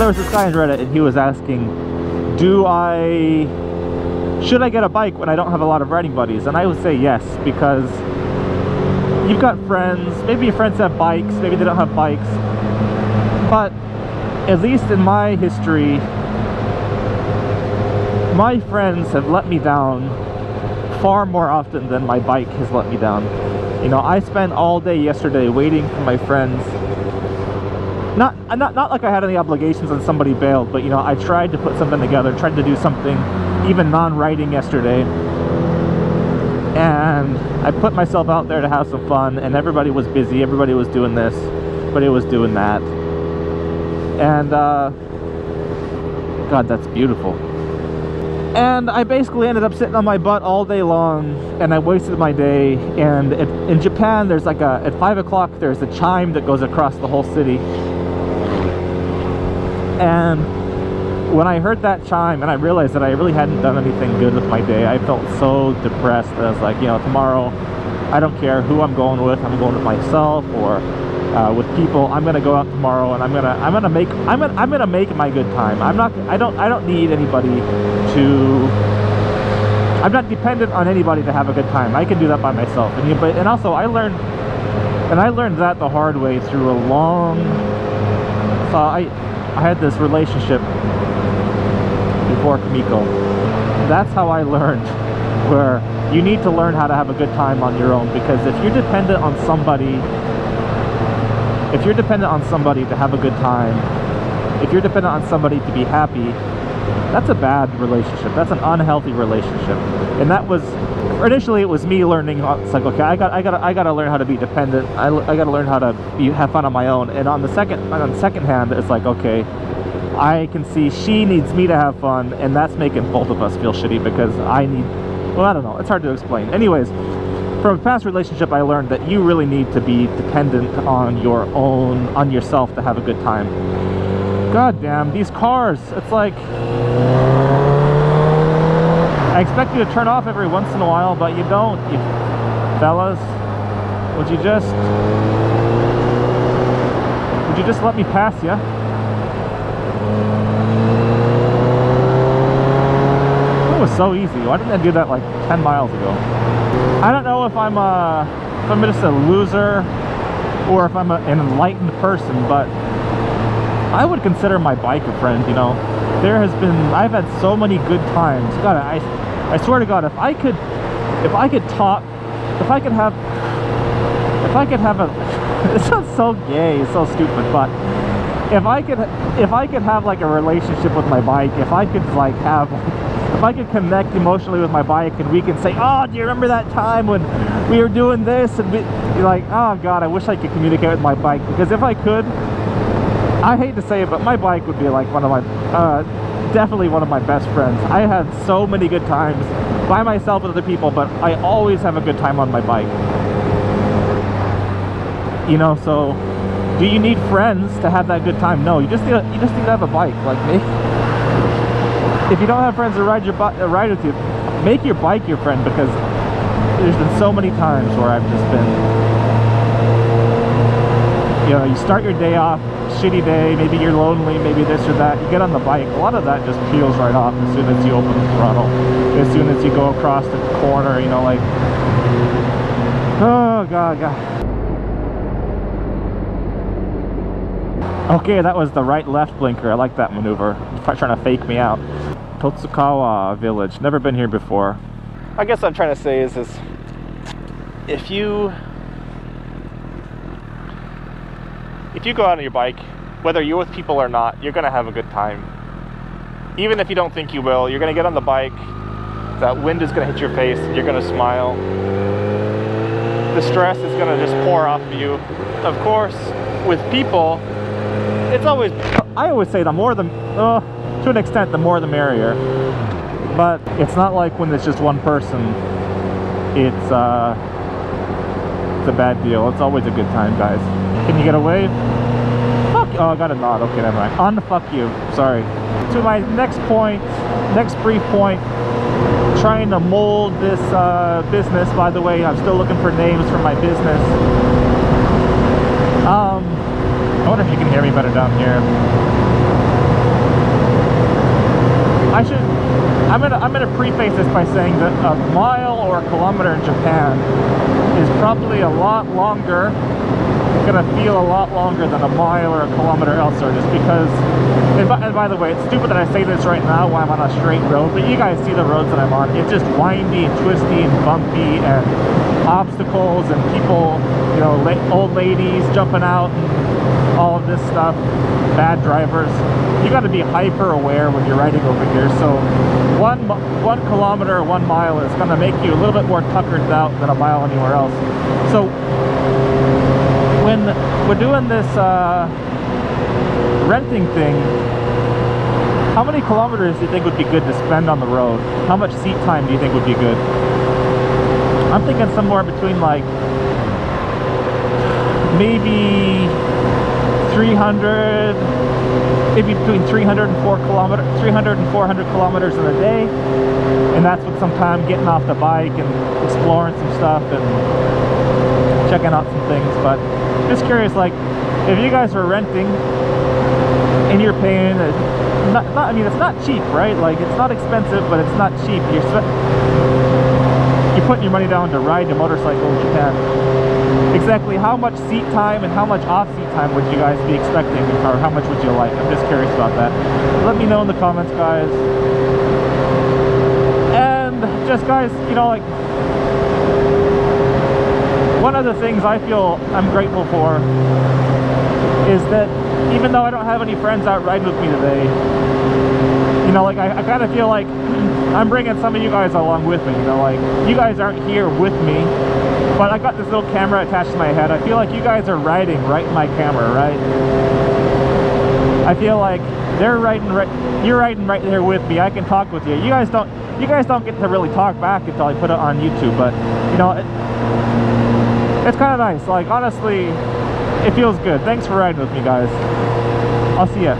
there was this guy on Reddit and he was asking, should I get a bike when I don't have a lot of riding buddies? And I would say yes, because you've got friends, maybe your friends have bikes, maybe they don't have bikes, but at least in my history, my friends have let me down far more often than my bike has let me down. You know, I spent all day yesterday waiting for my friends. Not like I had any obligations and somebody bailed, but you know, I tried to put something together, tried to do something even non-riding yesterday, and I put myself out there to have some fun, and everybody was busy, everybody was doing this, everybody was doing that, and God, that's beautiful. And I basically ended up sitting on my butt all day long, and I wasted my day. And in Japan, there's like at 5 o'clock, there's a chime that goes across the whole city. And when I heard that chime and I realized that I really hadn't done anything good with my day, I felt so depressed that I was like, you know, tomorrow, I don't care who I'm going with myself or with people. I'm gonna go out tomorrow and I'm gonna make my good time. I don't need anybody to. I'm not dependent on anybody to have a good time. I can do that by myself. And also I learned that the hard way through a long. So I had this relationship before Kamiko. That's how I learned where you need to learn how to have a good time on your own, because if you're dependent on somebody to have a good time, if you're dependent on somebody to be happy, that's a bad relationship. That's an unhealthy relationship. And that was initially, it was me learning. It's like, okay, I gotta learn how to be dependent. I gotta learn how to have fun on my own. And on the second hand, it's like, okay, I can see she needs me to have fun, and that's making both of us feel shitty because I need. Well, I don't know. It's hard to explain. Anyways, from a past relationship, I learned that you really need to be dependent on yourself to have a good time. God damn, these cars, it's like, I expect you to turn off every once in a while, but you don't, you fellas. Would you just let me pass you? It was so easy. Why didn't I do that like 10 miles ago? I don't know if I'm just a loser or if I'm an enlightened person, but I would consider my bike a friend, you know. I've had so many good times. God, I swear to God, if I could have a, it sounds so gay, so stupid, but if I could have like a relationship with my bike, if I could connect emotionally with my bike, and we can say, oh, do you remember that time when we were doing this? And you're like, oh God, I wish I could communicate with my bike, because if I could, I hate to say it, but my bike would be like definitely one of my best friends. I had so many good times by myself with other people, but I always have a good time on my bike. You know, so do you need friends to have that good time? No, you just need to have a bike like me. If you don't have friends to ride with you, make your bike your friend, because there's been so many times where I've just been, you know, you start your day off, shitty day, maybe you're lonely, maybe this or that, you get on the bike, a lot of that just peels right off as soon as you open the throttle, as soon as you go across the corner, you know, like, oh God. Okay, that was the right-left blinker. I like that maneuver. Trying to fake me out. Totsukawa Village. Never been here before. I guess what I'm trying to say is if you go out on your bike, whether you're with people or not, you're gonna have a good time. Even if you don't think you will, you're gonna get on the bike, that wind is gonna hit your face, you're gonna smile. The stress is gonna just pour off of you. Of course, with people, it's always, I always say to an extent, the more the merrier. But it's not like when it's just one person, it's a bad deal. It's always a good time, guys. Can you get a wave? Fuck, oh, I got a nod. Okay, never mind. Unfuck you. Sorry. To my next brief point, trying to mold this business. By the way, I'm still looking for names for my business. I wonder if you can hear me better down here. I'm gonna preface this by saying that a mile or a kilometer in Japan is probably a lot longer, gonna feel a lot longer than a mile or a kilometer elsewhere, just because, and by the way, it's stupid that I say this right now while I'm on a straight road, but you guys see the roads that I'm on. It's just windy and twisty and bumpy and obstacles and people, you know, old ladies jumping out and all of this stuff, bad drivers. You got to be hyper aware when you're riding over here. So one kilometer or 1 mile is going to make you a little bit more tuckered out than a mile anywhere else. So when we're doing this renting thing, how many kilometers do you think would be good to spend on the road? How much seat time do you think would be good? I'm thinking somewhere between like maybe 300, maybe between 300 and 400 kilometers in a day, and that's with some time getting off the bike and exploring some stuff and checking out some things. But just curious, like, if you guys are renting and you're paying I mean, it's not cheap, right? Like, it's not expensive, but it's not cheap. You're putting your money down to ride a motorcycle in Japan. Exactly how much seat time and how much off-seat time would you guys be expecting, or how much would you like? I'm just curious about that. Let me know in the comments, guys. And just, guys, you know, like, one of the things I feel I'm grateful for is that even though I don't have any friends out riding with me today, you know, like, I kind of feel like I'm bringing some of you guys along with me, you know, like, you guys aren't here with me, but I got this little camera attached to my head. I feel like you guys are riding right in my camera, right? I feel like you're riding right there with me. I can talk with you. You guys don't get to really talk back until I put it on YouTube, but, you know, it's kind of nice. Like, honestly, it feels good. Thanks for riding with me, guys. I'll see ya.